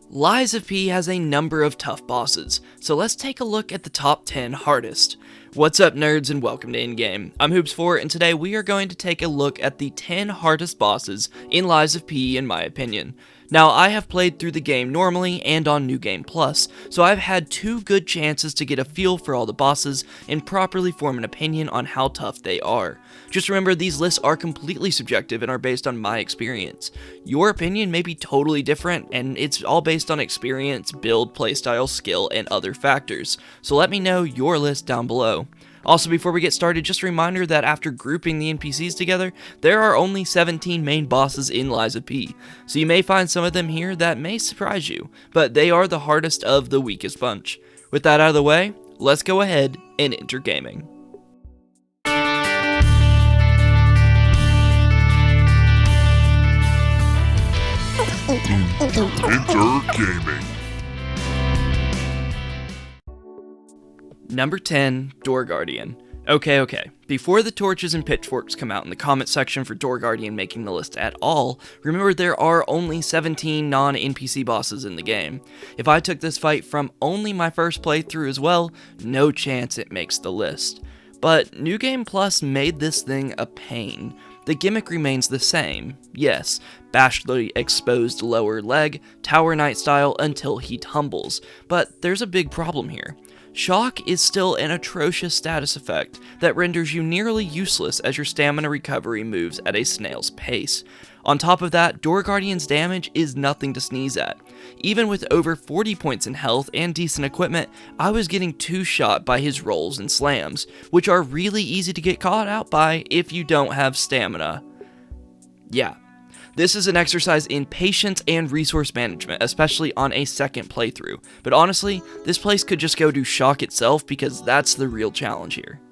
Laasia P has a number of tough bosses, so let's take a look at the top 10 hardest. What's up nerds and welcome to InGame. I'm Hoops4 and today we are going to take a look at the 10 hardest bosses in Laasia P in my opinion. Now I have played through the game normally and on New Game Plus, so I've had 2 good chances to get a feel for all the bosses and properly form an opinion on how tough they are. Just remember these lists are completely subjective and are based on my experience. Your opinion may be totally different and it's all based on experience, build, playstyle, skill, and other factors, so let me know your list down below. Also, before we get started, just a reminder that after grouping the NPCs together, there are only 17 main bosses in Laasia P, so you may find some of them here that may surprise you, but they are the hardest of the weakest bunch. With that out of the way, let's go ahead and enter gaming. Enter gaming. Number 10, Door Guardian. Okay, before the torches and pitchforks come out in the comment section for Door Guardian making the list at all, remember there are only 17 non-NPC bosses in the game. If I took this fight from only my first playthrough as well, no chance it makes the list. But New Game Plus made this thing a pain. The gimmick remains the same. Yes, bash the exposed lower leg, Tower Knight style until he tumbles, but there's a big problem here. Shock is still an atrocious status effect that renders you nearly useless as your stamina recovery moves at a snail's pace. On top of that, Door Guardian's damage is nothing to sneeze at. Even with over 40 points in health and decent equipment, I was getting 2-shot by his rolls and slams, which are really easy to get caught out by if you don't have stamina. Yeah. This is an exercise in patience and resource management, especially on a second playthrough, but honestly, this place could just go to Shock itself because that's the real challenge here.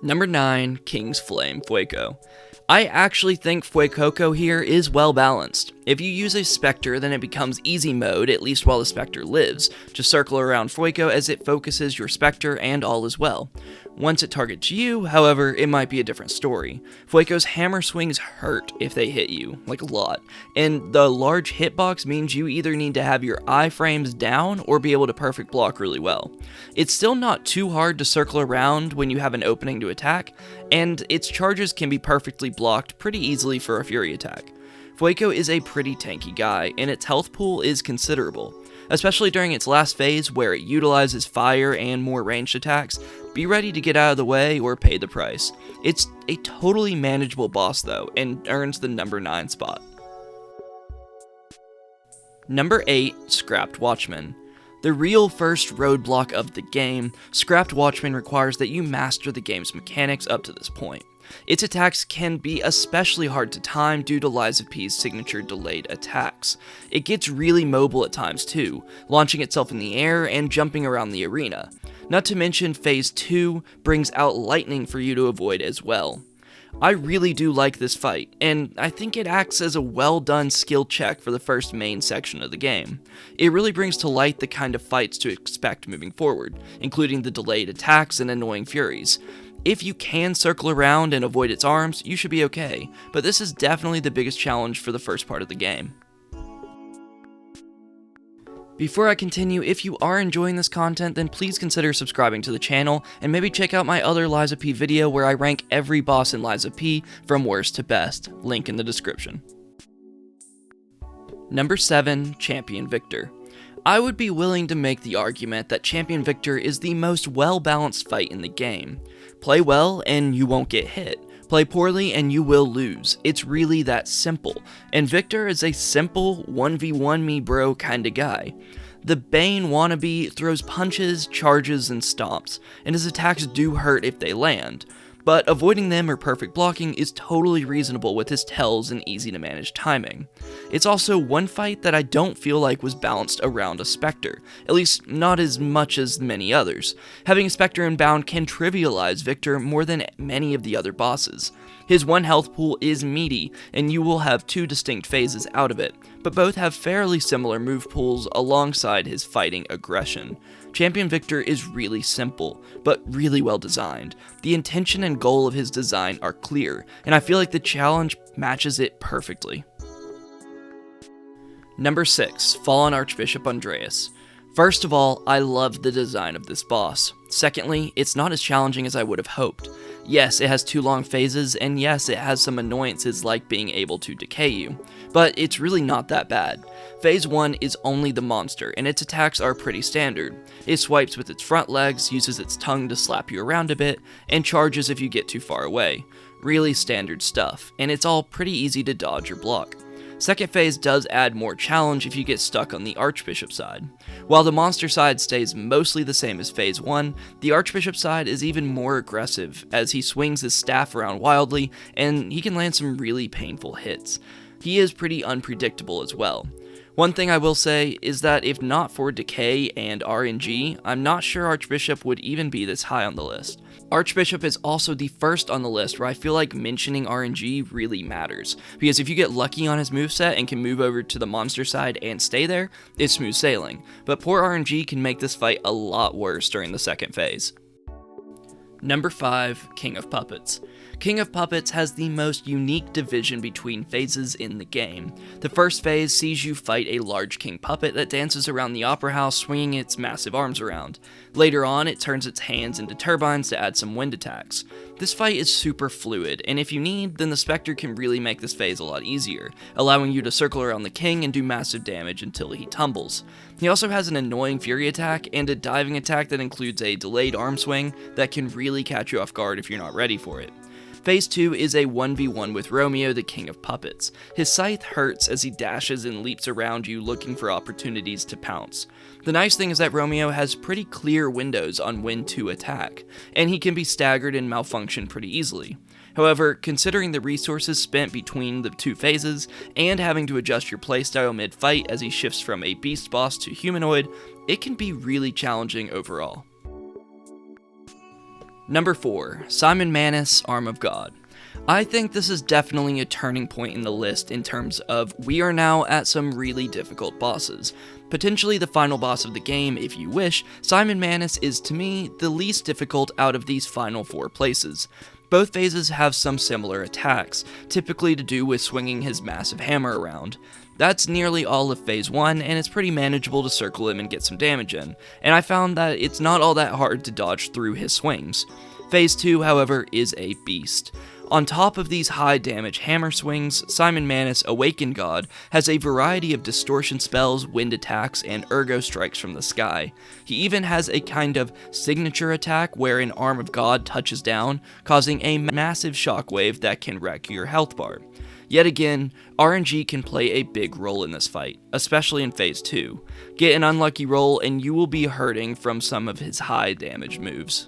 Number 9, King's Flame Fuego. I actually think Fuecoco here is well balanced. If you use a Spectre, then it becomes easy mode, at least while the Spectre lives. Just circle around Fuego as it focuses your Spectre and all is well. Once it targets you, however, it might be a different story. Fueco's hammer swings hurt if they hit you, like a lot, and the large hitbox means you either need to have your iframes down or be able to perfect block really well. It's still not too hard to circle around when you have an opening to attack, and its charges can be perfectly blocked pretty easily for a fury attack. Fuego is a pretty tanky guy, and its health pool is considerable. Especially during its last phase where it utilizes fire and more ranged attacks, be ready to get out of the way or pay the price. It's a totally manageable boss though, and earns the number 9 spot. Number 8, Scrapped Watchmen. The real first roadblock of the game, Scrapped Watchmen requires that you master the game's mechanics up to this point. Its attacks can be especially hard to time due to Laasia P's signature delayed attacks. It gets really mobile at times too, launching itself in the air and jumping around the arena. Not to mention Phase 2 brings out lightning for you to avoid as well. I really do like this fight, and I think it acts as a well done skill check for the first main section of the game. It really brings to light the kind of fights to expect moving forward, including the delayed attacks and annoying furies. If you can circle around and avoid its arms, you should be okay, but this is definitely the biggest challenge for the first part of the game. Before I continue, if you are enjoying this content, then please consider subscribing to the channel, and maybe check out my other Laasia P video where I rank every boss in Laasia P from worst to best, link in the description. Number 7, Champion Victor. I would be willing to make the argument that Champion Victor is the most well-balanced fight in the game. Play well and you won't get hit. Play poorly and you will lose. It's really that simple, and Victor is a simple 1v1 me bro kinda guy. The Bane wannabe throws punches, charges, and stomps, and his attacks do hurt if they land, but avoiding them or perfect blocking is totally reasonable with his tells and easy to manage timing. It's also one fight that I don't feel like was balanced around a Spectre, at least not as much as many others. Having a Spectre inbound can trivialize Victor more than many of the other bosses. His one health pool is meaty, and you will have 2 distinct phases out of it, but both have fairly similar move pools alongside his fighting aggression. Champion Victor is really simple, but really well designed. The intention and goal of his design are clear, and I feel like the challenge matches it perfectly. Number 6, Fallen Archbishop Andreas. First of all, I love the design of this boss. Secondly, it's not as challenging as I would have hoped. Yes, it has 2 long phases, and yes, it has some annoyances like being able to decay you, but it's really not that bad. Phase 1 is only the monster, and its attacks are pretty standard. It swipes with its front legs, uses its tongue to slap you around a bit, and charges if you get too far away. Really standard stuff, and it's all pretty easy to dodge or block. Second phase does add more challenge if you get stuck on the Archbishop side. While the monster side stays mostly the same as phase 1, the Archbishop side is even more aggressive as he swings his staff around wildly and he can land some really painful hits. He is pretty unpredictable as well. One thing I will say is that if not for decay and RNG, I'm not sure Archbishop would even be this high on the list. Archbishop is also the first on the list where I feel like mentioning RNG really matters, because if you get lucky on his moveset and can move over to the monster side and stay there, it's smooth sailing, but poor RNG can make this fight a lot worse during the second phase. Number 5, King of Puppets. King of Puppets has the most unique division between phases in the game. The first phase sees you fight a large king puppet that dances around the opera house swinging its massive arms around. Later on, it turns its hands into turbines to add some wind attacks. This fight is super fluid, and if you need, then the Spectre can really make this phase a lot easier, allowing you to circle around the king and do massive damage until he tumbles. He also has an annoying fury attack and a diving attack that includes a delayed arm swing that can really catch you off guard if you're not ready for it. Phase 2 is a 1v1 with Romeo, the King of Puppets. His scythe hurts as he dashes and leaps around you looking for opportunities to pounce. The nice thing is that Romeo has pretty clear windows on when to attack, and he can be staggered and malfunction pretty easily. However, considering the resources spent between the 2 phases, and having to adjust your playstyle mid-fight as he shifts from a beast boss to humanoid, it can be really challenging overall. Number 4, Simon Manus, Arm of God. I think this is definitely a turning point in the list in terms of we are now at some really difficult bosses. Potentially the final boss of the game if you wish, Simon Manus is to me the least difficult out of these final 4 places. Both phases have some similar attacks, typically to do with swinging his massive hammer around. That's nearly all of phase 1, and it's pretty manageable to circle him and get some damage in, and I found that it's not all that hard to dodge through his swings. Phase 2, however, is a beast. On top of these high damage hammer swings, Simon Manus, Awakened God, has a variety of distortion spells, wind attacks, and ergo strikes from the sky. He even has a kind of signature attack where an Arm of God touches down, causing a massive shockwave that can wreck your health bar. Yet again, RNG can play a big role in this fight, especially in phase 2. Get an unlucky roll and you will be hurting from some of his high damage moves.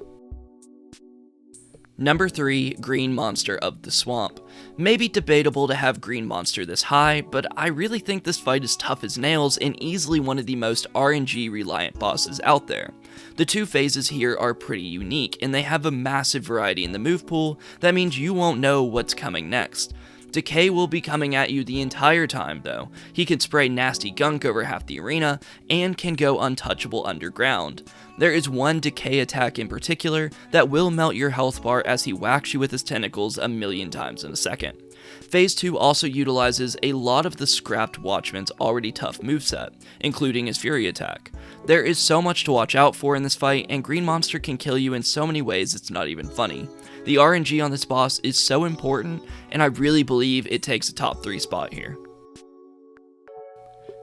Number 3, Green Monster of the Swamp. Maybe debatable to have Green Monster this high, but I really think this fight is tough as nails and easily one of the most RNG reliant bosses out there. The 2 phases here are pretty unique, and they have a massive variety in the move pool that means you won't know what's coming next. Decay will be coming at you the entire time though. He can spray nasty gunk over half the arena, and can go untouchable underground. There is one Decay attack in particular that will melt your health bar as he whacks you with his tentacles 1,000,000 times in a second. Phase 2 also utilizes a lot of the scrapped Watchman's already tough moveset, including his Fury attack. There is so much to watch out for in this fight, and Green Monster can kill you in so many ways it's not even funny. The RNG on this boss is so important, and I really believe it takes a top 3 spot here.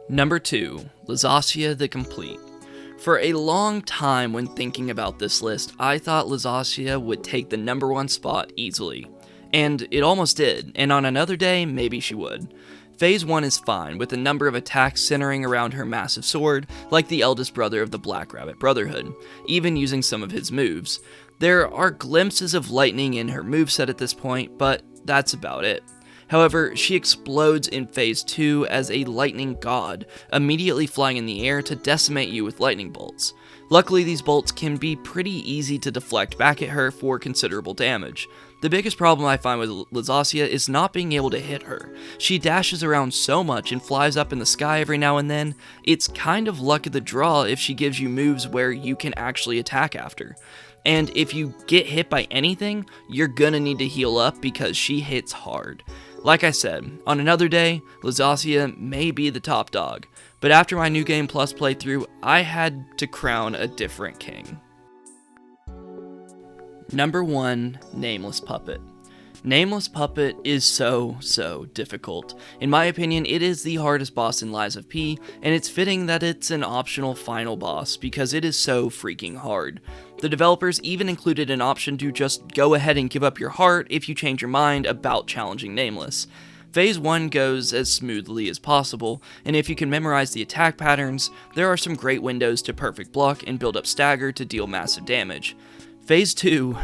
Number 2, Laasia the Complete. For a long time when thinking about this list, I thought Laasia would take the number 1 spot easily. And it almost did, and on another day, maybe she would. Phase 1 is fine, with a number of attacks centering around her massive sword, like the eldest brother of the Black Rabbit Brotherhood, even using some of his moves. There are glimpses of lightning in her moveset at this point, but that's about it. However, she explodes in Phase 2 as a lightning god, immediately flying in the air to decimate you with lightning bolts. Luckily, these bolts can be pretty easy to deflect back at her for considerable damage. The biggest problem I find with Laasia is not being able to hit her. She dashes around so much and flies up in the sky every now and then, it's kind of luck of the draw if she gives you moves where you can actually attack after. And if you get hit by anything, you're gonna need to heal up because she hits hard. Like I said, on another day, Laasia may be the top dog, but after my New Game Plus playthrough, I had to crown a different king. Number 1, Nameless Puppet. Nameless Puppet is so difficult. In my opinion, it is the hardest boss in Lies of P, and it's fitting that it's an optional final boss because it is so freaking hard. The developers even included an option to just go ahead and give up your heart if you change your mind about challenging Nameless. Phase 1 goes as smoothly as possible, and if you can memorize the attack patterns, there are some great windows to perfect block and build up stagger to deal massive damage. Phase 2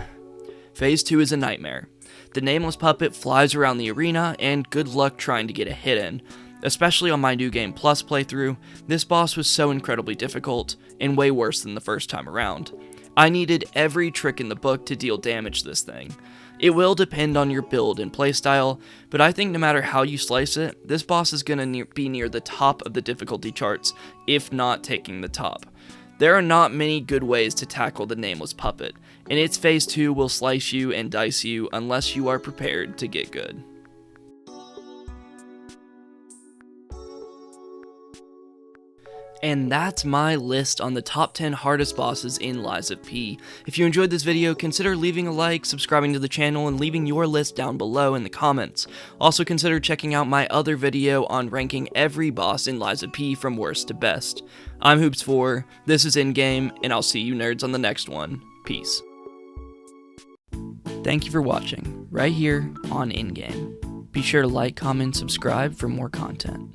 is a nightmare. The Nameless Puppet flies around the arena, and good luck trying to get a hit in. Especially on my New Game Plus playthrough, this boss was so incredibly difficult, and way worse than the first time around. I needed every trick in the book to deal damage to this thing. It will depend on your build and playstyle, but I think no matter how you slice it, this boss is going to be near the top of the difficulty charts, if not taking the top. There are not many good ways to tackle the Nameless Puppet, and its Phase 2 will slice you and dice you unless you are prepared to get good. And that's my list on the top 10 hardest bosses in Lies of P. If you enjoyed this video, consider leaving a like, subscribing to the channel, and leaving your list down below in the comments. Also consider checking out my other video on ranking every boss in Lies of P from worst to best. I'm Hoops4, this is Endgame, and I'll see you nerds on the next one. Peace. Thank you for watching, right here on Endgame. Be sure to like, comment, subscribe for more content.